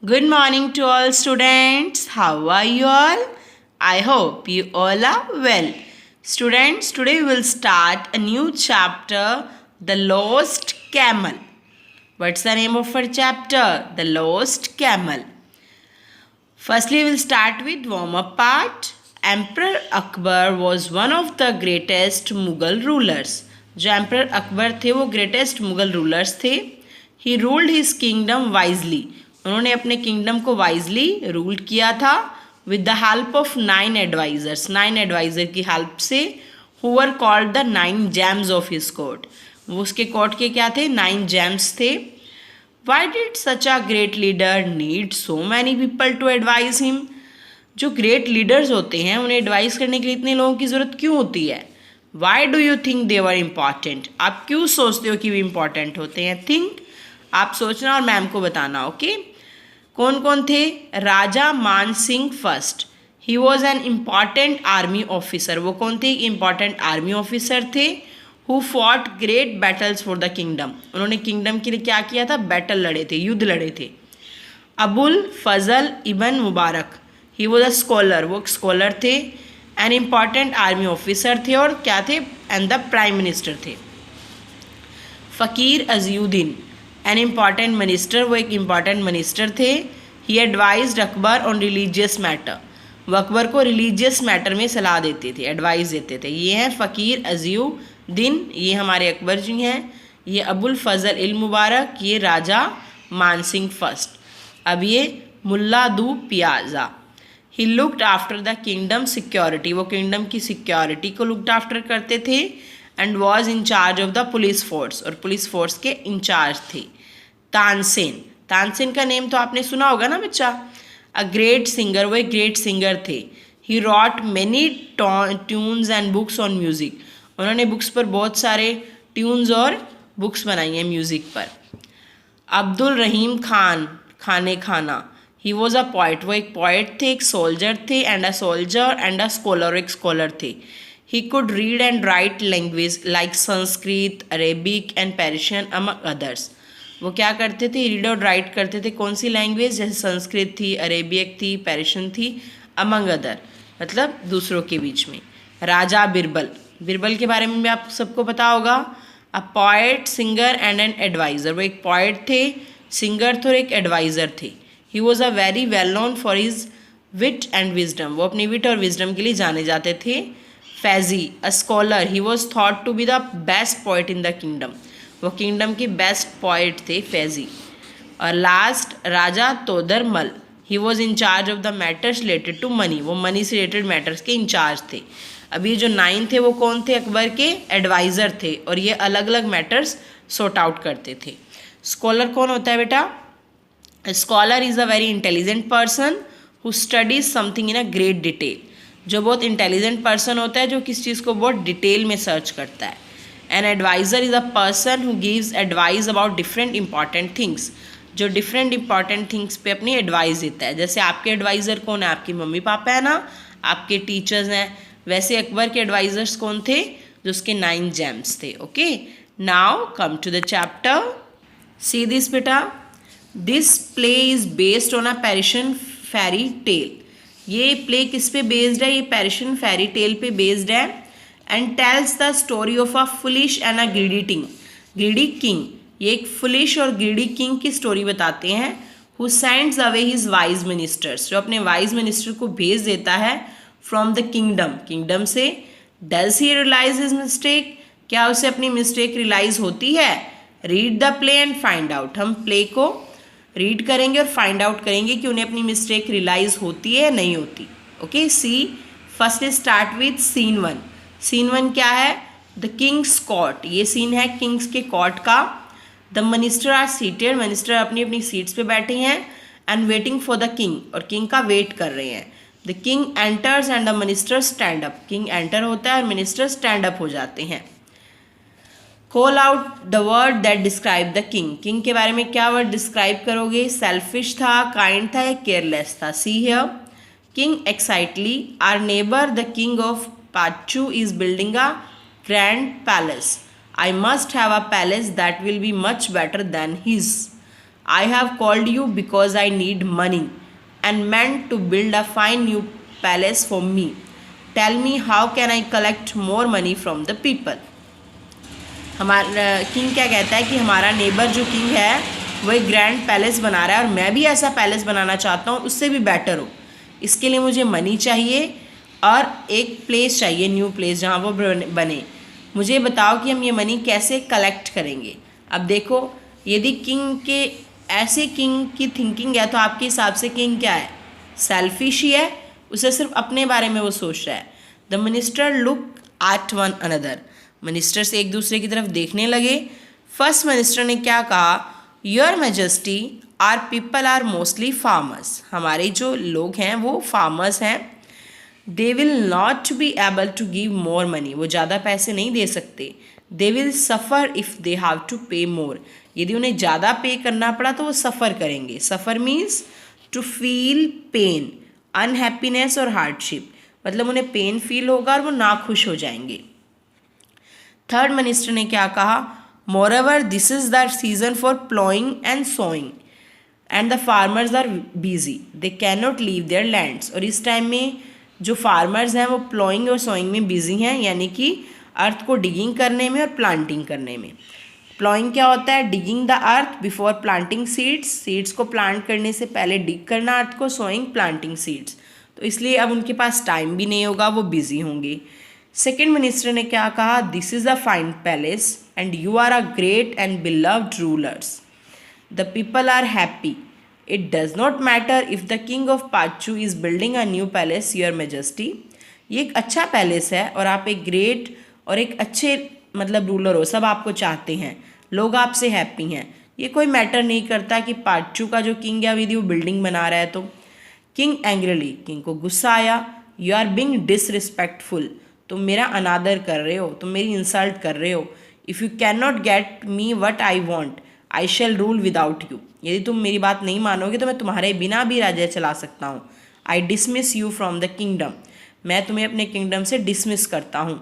Good morning to all students. How are you all? I hope you all are well. Students, today we will start a new chapter, The Lost Camel. What's the name of our chapter? The Lost Camel. Firstly, we will start with warm-up part. Emperor Akbar was one of the greatest Mughal rulers. जो emperor Akbar थे वो greatest Mughal rulers थे. He ruled his kingdom wisely. उन्होंने अपने kingdom को wisely rule किया था with the help of 9 advisers. 9 adviser की हेल्प से, who were called the 9 gems of his court. वो उसके कोर्ट के क्या थे? 9 जेम्स थे. Why did such a great leader need so many people to advise him. जो ग्रेट लीडर्स होते हैं उन्हें एडवाइस करने के लिए इतने लोगों की ज़रूरत क्यों होती है? Why do you think they were important. आप क्यों सोचते हो कि वे इम्पॉर्टेंट होते हैं? थिंक, आप सोचना और मैम को बताना. ओके, कौन कौन थे? राजा मान Singh first. He was an important army officer. वो कौन थे? इम्पॉर्टेंट आर्मी ऑफिसर थे. Who fought great battles for the kingdom. उन्होंने किंगडम के लिए क्या किया था? बैटल लड़े थे, युद्ध लड़े थे. Abul Fazal ibn Mubarak. He was a scholar. वो स्कॉलर थे. एन इम्पॉर्टेंट आर्मी ऑफिसर थे और क्या थे? एंड द प्राइम मिनिस्टर थे. फ़कीर अजीउद्दीन, एन इम्पॉर्टेंट मिनिस्टर. वो एक इम्पॉर्टेंट मिनिस्टर थे. He advised Akbar on religious matter. वो अकबर को रिलीजियस मैटर में सलाह देते थे, एडवाइस देते थे. ये हैं फ़कीर अजीउद्दीन, ये हमारे अकबर जी हैं. ये अबुल फजल इल मुबारक, ये राजा मान सिंह फर्स्ट. अब ये मुल्ला दू piazza. He looked after the kingdom security. वो किंगडम की सिक्योरिटी को लुकड आफ्टर करते थे. And was in charge of the police force. और पुलिस फोर्स के इंचार्ज थे. तानसेन. तानसेन का नेम तो आपने सुना होगा ना बच्चा. A great singer. वो एक ग्रेट सिंगर थे. He wrote many tunes and books on music. उन्होंने बुक्स पर बहुत सारे ट्यून्स और बुक्स बनाई हैं म्यूज़िक पर. अब्दुल रहीम खान, खाने खाना. He was a poet. वो एक पोइट थे, एक सोल्जर थे. And a soldier and a scholar. एक स्कॉलर थे. He could read and write language like Sanskrit, Arabic and Persian among others. वो क्या करते थे? रीड और राइट करते थे. कौन सी लैंग्वेज? जैसे संस्कृत थी, अरेबिक थी, पेर्शियन थी, अमंग अदर, मतलब दूसरों के बीच में. राजा बिरबल. बिरबल के बारे में भी आप सबको पता होगा. A poet, singer and an adviser. वो एक पोइट थे, सिंगर थे और एक एडवाइज़र थे. He was a very well known for his wit and wisdom. वो अपनी विट और विजडम के लिए जाने जाते थे. Faizi, a scholar. He was thought to be the best poet in the kingdom. वो किंगडम के बेस्ट पोइट थे फैजी. और last Raja Todarmal. He was in charge of the matters related to money. वो मनी से रिलेटेड मैटर्स के इंचार्ज थे. अब ये जो 9 थे वो कौन थे? अकबर के एडवाइज़र थे. और ये अलग अलग मैटर्स सॉर्ट आउट करते थे. स्कॉलर कौन होता है बेटा? Scholar is a very intelligent person who studies something in a great detail. जो बहुत इंटेलिजेंट पर्सन होता है जो किस चीज़ को बहुत डिटेल में सर्च करता है. An adviser is a person who gives advice about different important things. जो डिफरेंट इंपॉर्टेंट थिंग्स पे अपनी एडवाइस देता है. जैसे आपके एडवाइज़र कौन है? आपकी मम्मी पापा है ना, आपके टीचर्स हैं. वैसे अकबर के एडवाइज़र्स कौन थे? जो उसके 9 जेम्स थे. Okay, now come to the chapter. See this बेटा. This play is based on a Persian fairy tale. ये प्ले किस पे बेस्ड है? ये पेरिशियन फेरी टेल पे बेस्ड है. And tells the story of a foolish and a greedy king. ये एक फुलिश और ग्रीडी किंग की स्टोरी बताते हैं. Who sends away his wise ministers. जो अपने वाइज मिनिस्टर को भेज देता है फ्रॉम द किंगडम से. Does he realise his mistake. क्या उसे अपनी मिस्टेक रियलाइज होती है? Read the play and find out. हम प्ले को रीड करेंगे और फाइंड आउट करेंगे कि उन्हें अपनी मिस्टेक रियलाइज होती है या नहीं होती. Okay, see first start with scene 1. Scene 1 क्या है? The king's court. ये सीन है किंग्स के कोर्ट का. The minister are seated. Minister अपनी अपनी सीट्स पे बैठे हैं. And waiting for the king. और किंग का वेट कर रहे हैं. The king enters and the minister stand up. King enter होता है और मिनिस्टर स्टैंड अप हो जाते हैं. Call out the word that describe the king. King के बारे में क्या वर्ड डिस्क्राइब करोगे? सेल्फिश था, काइंड था या केयरलेस था? See here. King exactly. Our neighbour the king of Pachu is building a grand palace. I must have a palace that will be much better than his. I have called you because I need money and meant to build a fine new palace for me. Tell me how can I collect more money from the people. हमारा king क्या कहता है कि हमारा neighbour जो king है वो एक ग्रैंड पैलेस बना रहा है और मैं भी ऐसा पैलेस बनाना चाहता हूँ, उससे भी बेटर हो. इसके लिए मुझे मनी चाहिए और एक प्लेस चाहिए, न्यू प्लेस जहाँ वो बने. मुझे बताओ कि हम ये मनी कैसे कलेक्ट करेंगे. अब देखो, यदि किंग के ऐसे किंग की थिंकिंग है तो आपके हिसाब से किंग क्या है? सेल्फिश ही है, उसे सिर्फ अपने बारे में वो सोच रहा है. The minister look at one another. Ministers एक दूसरे की तरफ देखने लगे. फर्स्ट मिनिस्टर ने क्या कहा? Your majesty our people are mostly farmers. हमारे जो लोग हैं वो फार्मर्स हैं. They will not be able to give more money. वो ज़्यादा पैसे नहीं दे सकते. They will suffer if they have to pay more. यदि उन्हें ज़्यादा पे करना पड़ा तो वो सफ़र करेंगे. Suffer means to feel pain, unhappiness और हार्डशिप. मतलब उन्हें पेन फील होगा और वो नाखुश हो जाएंगे. थर्ड मिनिस्टर ने क्या कहा? Moreover this is the season for ploughing and sowing and the farmers are busy. They can not leave their lands. और इस टाइम में जो फार्मर्स हैं वो प्लॉइंग और सोइंग में बिजी हैं, यानी कि अर्थ को डिगिंग करने में और प्लांटिंग करने में. प्लॉइंग क्या होता है? Digging the earth before planting seeds. Seeds को प्लांट करने से पहले डिग करना अर्थ को. Sowing planting seeds. तो इसलिए अब उनके पास टाइम भी नहीं होगा, वो बिजी होंगे. सेकेंड मिनिस्टर ने क्या कहा? This is a fine palace and you are a great and beloved rulers. The people are happy. It does not matter if the king of Pachu is building a new palace your majesty. ये एक अच्छा palace है और आप एक great और एक अच्छे मतलब रूलर हो. सब आपको चाहते हैं, लोग आपसे हैप्पी हैं. ये कोई मैटर नहीं करता कि पाचू का जो किंग है यदि वो बिल्डिंग बना रहा है तो. King angrily. किंग को गुस्सा आया. You are being disrespectful. तुम मेरा अनादर कर रहे हो, तुम मेरी इंसल्ट कर रहे हो. If you can not get me what I want I shall rule without you. यदि तुम मेरी बात नहीं मानोगे तो मैं तुम्हारे बिना भी राज्य चला सकता हूँ. I dismiss you from the kingdom. मैं तुम्हें अपने किंगडम से डिसमिस करता हूँ.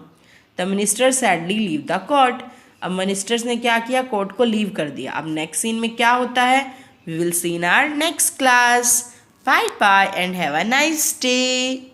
The minister sadly leave the court. अब मिनिस्टर्स ने क्या किया? कोर्ट को लीव कर दिया. अब नेक्स्ट सीन में क्या होता है? We will see in our next class. Bye bye and have a nice day.